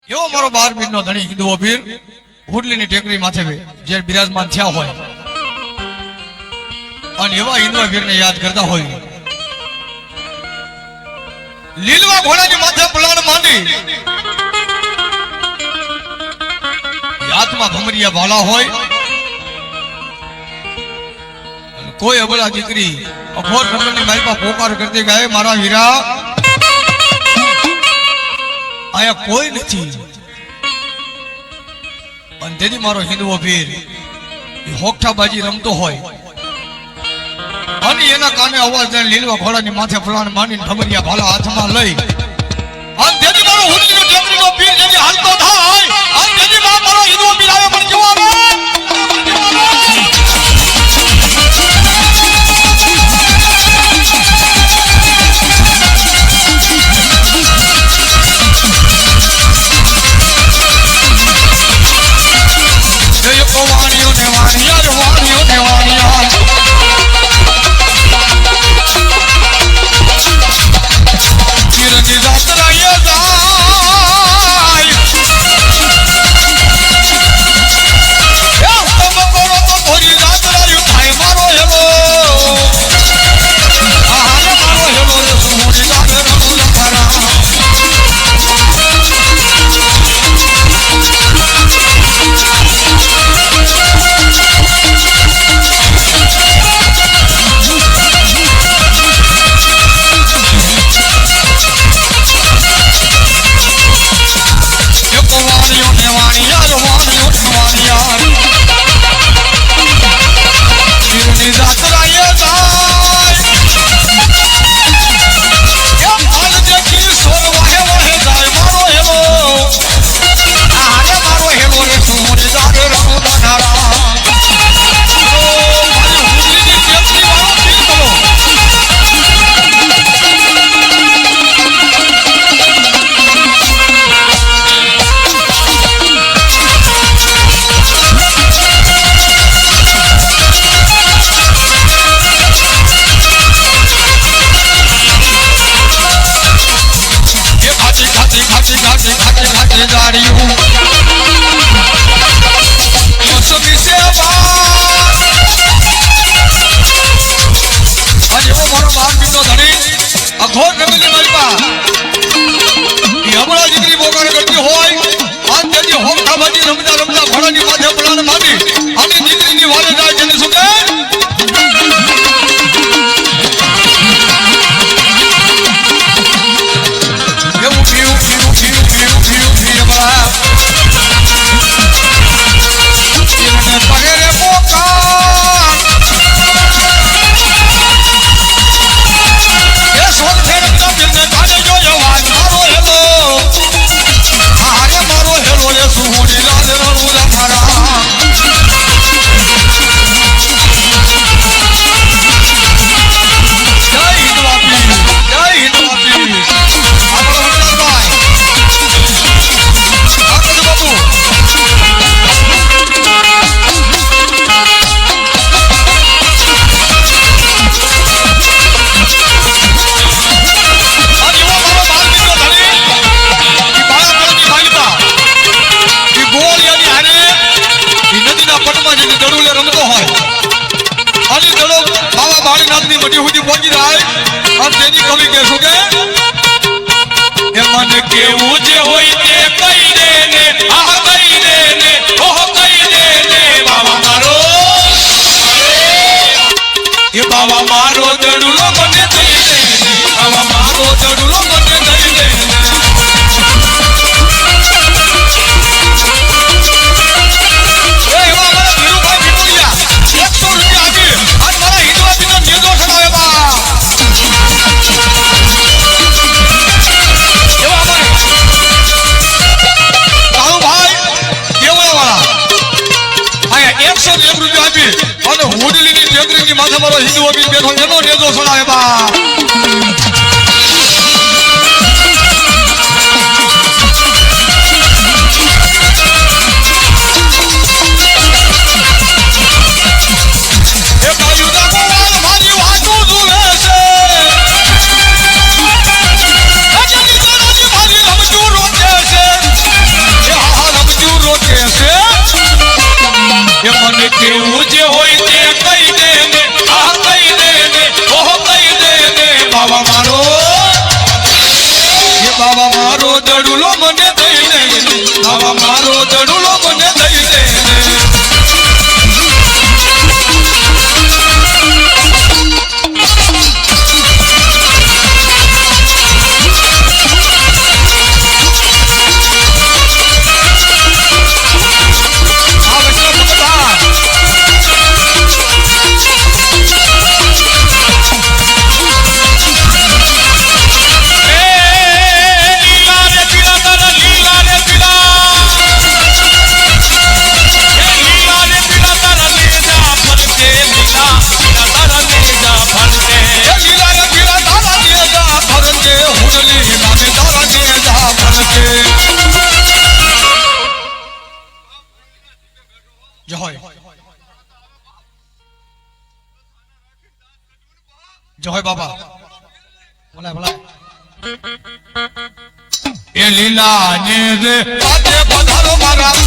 એવો મારો 12 વીરનો ધણી હિન્દુઓ વીર હુડલીની ટેકરી માથે જે બિરાજમાન થયા હોય અને એવા હિન્દુ વીરને યાદ કરતા હોય લીલવા ઘોડાની માથે પલાણ માંડી હાથમાં ભમરિયા ભાલા હોય કોઈ અબળા દીકરી અઘોર જંગલની માલમાં પોકાર કરતી ગાય મારા વીરા આયા કોઈ નથી અને તેથી મારો હિન્દુઓ વીર હોકઠાબાજી રમતો હોય અને એના કાને અવાજ લઈને લીલવા ઘોડાની માથે ફલાણ માંડીને ભમરિયા ભાલા હાથમાં લઈ અને તેથી મારો હુડલીનો ટેકરીનો વીર જેની હાલતો થાય અને તેથી મારો હિન્દુઓ વીર આવે પણ કેવો આવે મારો હિન્દુઓ બી બેઠો એનો નેજો છોડાવે બા એ મને કેવું જે હોય તે કહી દે ને આ કહી દે ને ઓહ કહી દે ને બાબા મારો એ બાબા મારો દડુલો મને દઈ દે બાબા મારો દડુલો મને દઈ દે જય બાબા બોલાય બોલાય એ લીલા ને રે પાતે પધારો મારા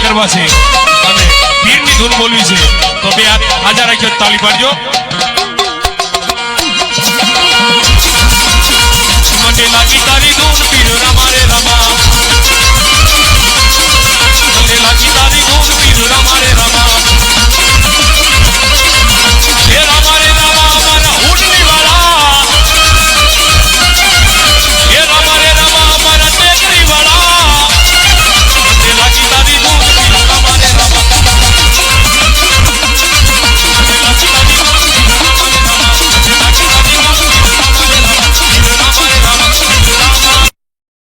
રામદેવ છે અને પીરની ધૂન બોલવી છે તો બે હાથ હાજર રાખ્યો તાળી પાડજો મને લાગી તારી ધૂન પીર રમા રે રમા